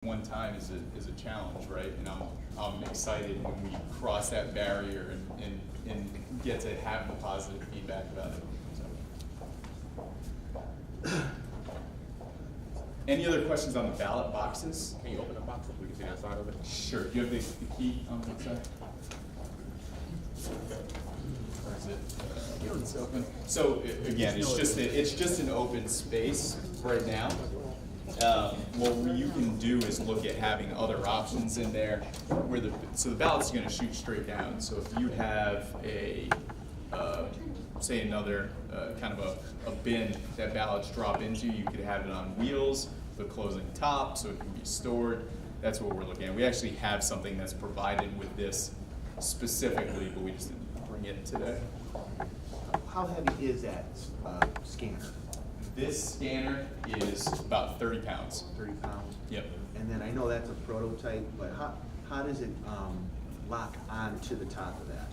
one time is a challenge, right? And I'm excited when we cross that barrier and get to have the positive feedback about it. So. Any other questions on the ballot boxes? Can you open the box up? We can see the inside of it. Sure. Do you have the key on that side? Or is it? It's open. So again, it's just an open space right now. What you can do is look at having other options in there where so the ballot's going to shoot straight down. So if you have say another kind of a bin that ballots drop into, you could have it on wheels with a closing top so it can be stored. That's what we're looking at. We actually have something that's provided with this specifically, but we just didn't bring it today. How heavy is that scanner? This scanner is about 30 pounds. 30 pounds? Yep. And then I know that's a prototype, but how does it lock onto the top of that?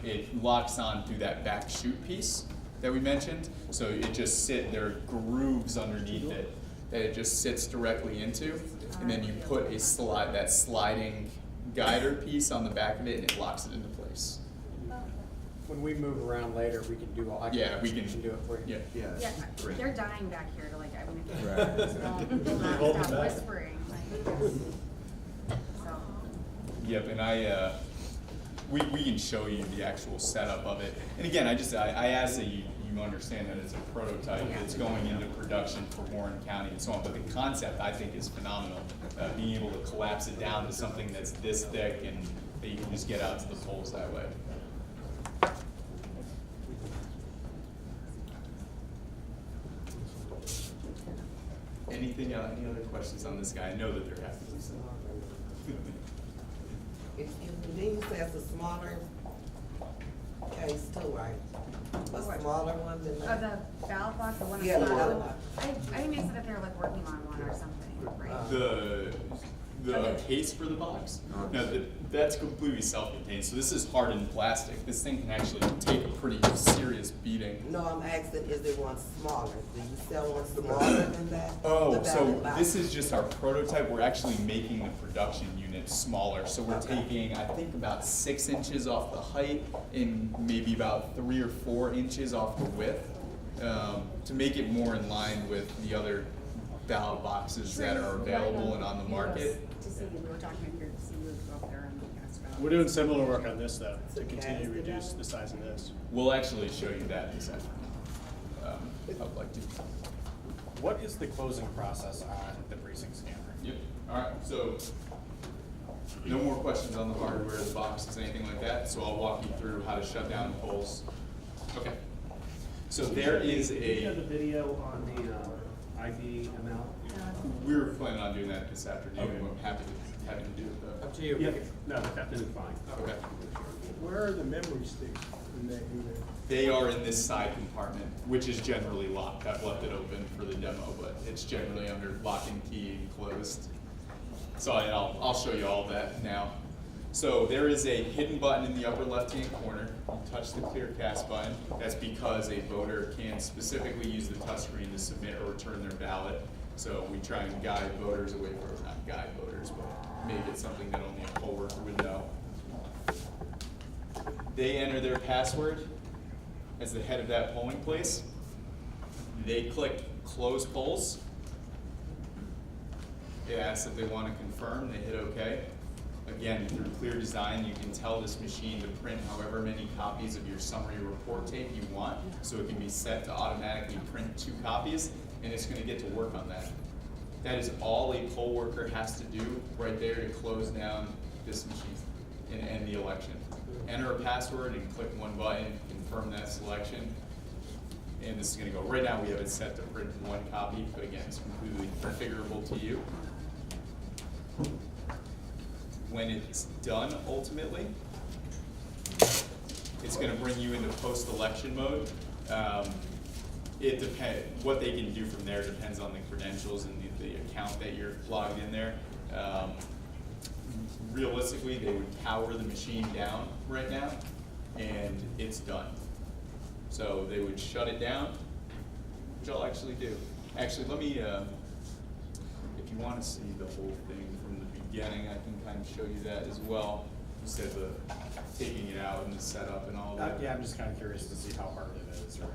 It locks on through that back chute piece that we mentioned. So it just there are grooves underneath it that it just sits directly into. And then you put that sliding guider piece on the back of it and it locks it into place. When we move around later, we can do all. Yeah, we can do it for you. Yeah. Yeah, Great. they're dying back here to like, I mean, Right. stop whispering. So. Yep, and we can show you the actual setup of it. And again, I ask that you understand that it's a prototype. It's going into production for Warren County and so on. But the concept, I think, is phenomenal. Being able to collapse it down to something that's this thick and that you can just get out to the polls that way. Any other questions on this guy? I know that there have to be some. Excuse me, then you say it's a smaller case too, right? A smaller one than Oh, that? the ballot box, the one Yeah, the that's ballot not, box. I think they said that they were like working on one or something, right? The Okay. case for the box? No, that's completely self-contained. So this is hardened plastic. This thing can actually take a pretty serious beating. No, I'm asking, is there one smaller? Do you sell one smaller than that? Oh, The so ballot box? this is just our prototype. We're actually making the production unit smaller. So we're Okay. taking, I think, about 6 inches off the height and maybe about 3 or 4 inches off the width to make it more in line with the other ballot boxes that are available and on the market. To see, we were talking here, to see you would go up there and ask about. We're doing similar work on this though, to continue to reduce the size of this. We'll actually show you that this afternoon. I would like to. What is the closing process on the precinct scanner? Yep. All right. So no more questions on the hardware, the boxes, anything like that. So I'll walk you through how to shut down the polls. Okay. So there is Do you have the video on the ID amount? We were planning on doing that this afternoon. I'm happy to do it though. Up to you. Yeah, no, that is fine. Okay. Where are the memory sticks in there? They are in this side compartment, which is generally locked. I've left it open for the demo, but it's generally under lock and key and closed. So I'll show you all of that now. So there is a hidden button in the upper left-hand corner. You touch the ClearCast button. That's because a voter can specifically use the touchscreen to submit or return their ballot. So we try and guide voters away from, not guide voters, but make it something that only a poll worker would know. They enter their password as the head of that polling place. They click close polls. It asks if they want to confirm, they hit OK. Again, through Clear Design, you can tell this machine to print however many copies of your summary report tape you want. So it can be set to automatically print 2 copies, and it's going to get to work on that. That is all a poll worker has to do right there to close down this machine and end the election. Enter a password and click one button, confirm that selection. And this is going to go, right now we have it set to print 1 copy, but again, it's completely configurable to you. When it's done, ultimately, it's going to bring you into post-election mode. It depends. What they can do from there depends on the credentials and the account that you're logged in there. Realistically, they would power the machine down right now, and it's done. So they would shut it down, which I'll actually do. Actually, let me. if you wanna see the whole thing from the beginning, I can kind of show you that as well. Instead of taking it out and the setup and all that. Yeah, I'm just kinda curious to see how hard it is, or.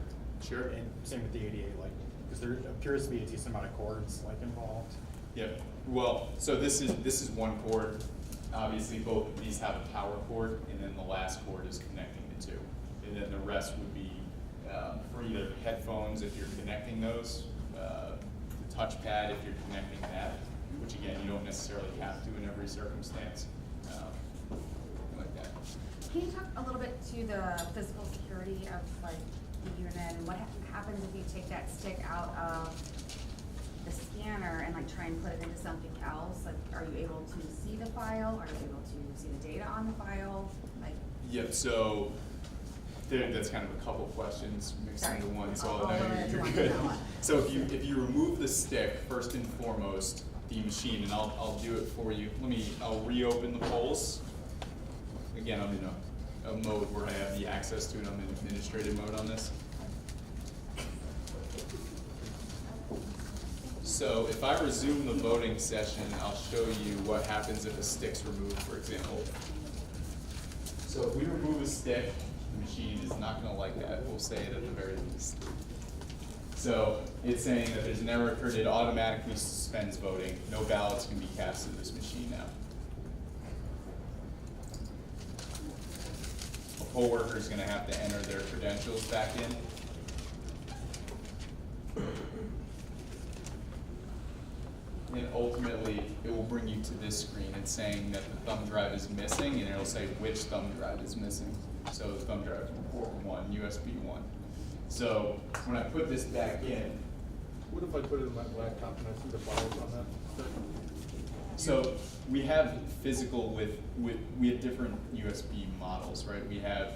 Sure. And same with the 88, like, cause there appears to be a decent amount of cords, like, involved. Yep, well, so this is one cord. Obviously, both of these have a power cord, and then the last cord is connecting the two. And then the rest would be for either headphones if you're connecting those, the touchpad if you're connecting that, which again, you don't necessarily have to in every circumstance. Like that. Can you talk a little bit to the physical security of like the unit and what happens if you take that stick out of the scanner and like try and put it into something else? Like, are you able to see the file? Are you able to see the data on the file? Like, Yep, so that's kind of a couple questions mixed Sorry. into one, so I'll no, go into you're one, good. that one. So if you remove the stick, first and foremost, the machine, and I'll do it for you. I'll reopen the polls. Again, I'm in a mode where I have the access to it. I'm in administrative mode on this. So if I resume the voting session, I'll show you what happens if a stick's removed, for example. So if we remove a stick, the machine is not gonna like that. We'll say it at the very least. So it's saying that there's an error occurred, it automatically suspends voting. No ballots can be cast to this machine now. A poll worker is gonna have to enter their credentials back in. And ultimately, it will bring you to this screen. It's saying that the thumb drive is missing, and it'll say which thumb drive is missing. So the thumb drive is port 1, USB 1. So when I put this back in, What if I put it in my laptop and I see the files on that? so we have physical we have different USB models, right? We have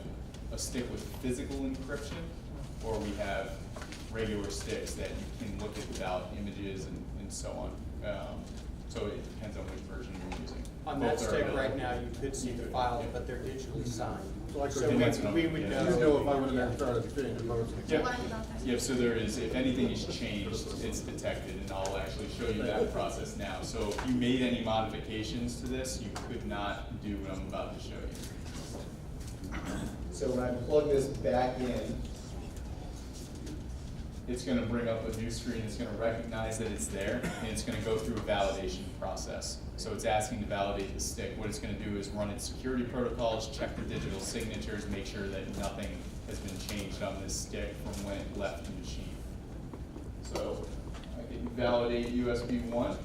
a stick with physical encryption, or we have regular sticks that you can look at without images and so on. So it depends on which version you're using. On Both that are stick available. right now, you could see the files, but they're digitally signed. So I So could, that's what we I'm- would yeah. know. you know if I went in there and started changing votes. Yeah, yeah, so there is, if anything is changed, it's detected, and I'll actually show you that process now. So if you made any modifications to this, you could not do what I'm about to show you. So when I plug this back in, it's gonna bring up a new screen, it's gonna recognize that it's there, and it's gonna go through a validation process. So it's asking to validate the stick. What it's gonna do is run its security protocols, check the digital signatures, make sure that nothing has been changed on this stick from when it left the machine. So I can validate USB 1,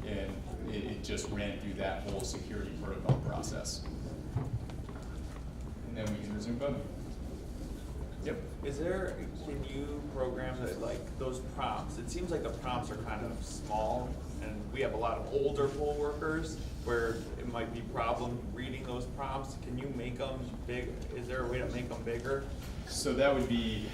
and it just ran through that whole security protocol process. And then we can resume voting. Yep. Can you program that, like, those prompts? It seems like the prompts are kind of small, and we have a lot of older poll workers where it might be problem reading those prompts. Can you make them big? Is there a way to make them bigger? So that would be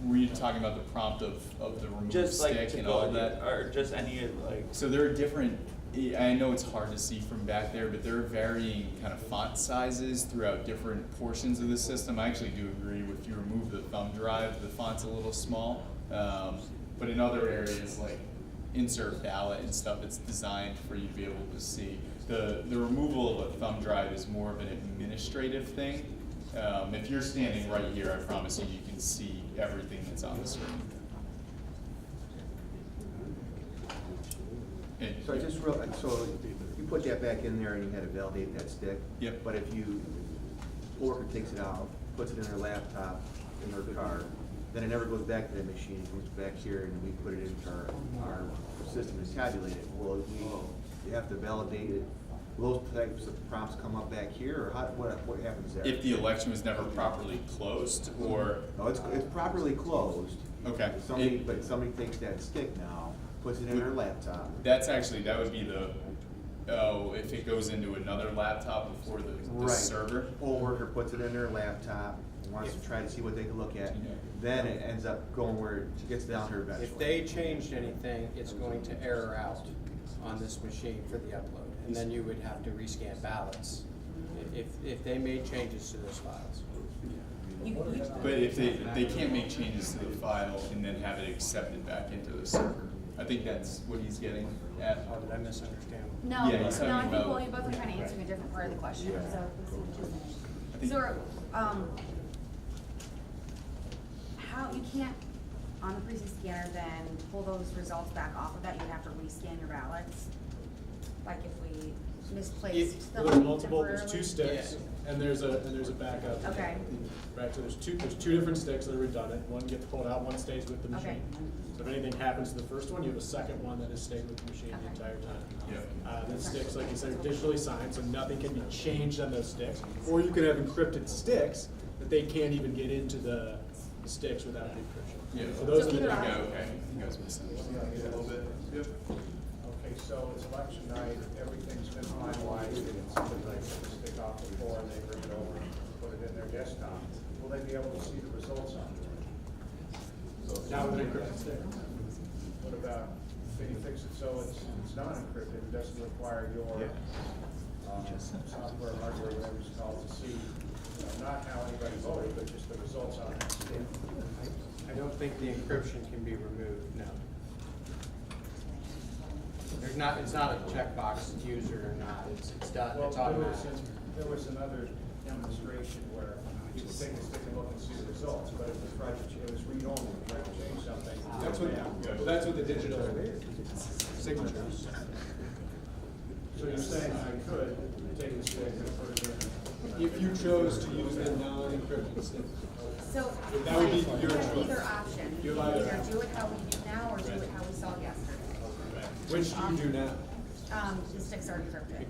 were you talking about the prompt of the remove Just like stick and all of that? or just any, like, So there are different, I know it's hard to see from back there, but there are varying kind of font sizes throughout different portions of the system. I actually do agree with, if you remove the thumb drive, the font's a little small. But in other areas like insert ballot and stuff, it's designed for you to be able to see. The removal of a thumb drive is more of an administrative thing. If you're standing right here, I promise you can see everything that's on the screen. So I just so you put that back in there and you had to validate that stick? Yep. But if you, worker takes it out, puts it in their laptop, in their car, then it never goes back to the machine, it comes back here and we put it into our system and tabulate it. Well, we have to validate it. Will those types of prompts come up back here, or what happens there? If the election was never properly closed, or, No, it's properly closed. okay. But somebody takes that stick now, puts it in their laptop. That's actually, that would be if it goes into another laptop before the Right. server. Poll worker puts it in their laptop, wants to try to see what they can look at, then it ends up going where it gets down here eventually. If they changed anything, it's going to error out on this machine for the upload. And then you would have to rescan ballots if they made changes to those files. But if they can't make changes to the file and then have it accepted back into the server. I think that's what he's getting at. Oh, did I misunderstand? No, Yeah, he's no, I talking think, about- well, you both are kind of answering a different part of the question, so. I think- So, how, you can't, on the precinct scanner, then pull those results back off of that, you have to rescan your ballots? Like if we misplaced them There's multiple, there's temporarily? two sticks, and there's a backup. Okay. Right, so there's two different sticks that are redundant, one gets pulled out, one stays with the Okay. machine. So if anything happens to the first one, you have a second one that has stayed with the machine the Okay. entire time. Yeah. The sticks, like you said, are digitally signed, so nothing can be changed on those sticks. Or you can have encrypted sticks that they can't even get into the sticks without the encryption. Yeah. So those So are the either different. Okay, okay, you guys misunderstood a little bit. Yep. Okay, so it's election night, everything's been finalized, and somebody like to stick off the floor and they bring it over, put it in their desktop. Will they be able to see the results on it? Not with an encrypted stick. What about, can you fix it so it's not encrypted, it doesn't require your software, hardware, whatever it's called, to see, not how anybody voted, but just the results on it? I don't think the encryption can be removed, no. There's not, it's not a checkbox user or not, it's done, Well, it's automatic. there was another demonstration where you could take a stick and look and see the results, but if it was read-only, tried to change something. That's what the digital signatures. So you're saying I could take a stick and put it in? If you chose to use the non-encrypted stick. So, That would be like, your you have choice. either option, You you have can either either do it how we do now, or do it how we saw yesterday. Which do you do now? The sticks are encrypted.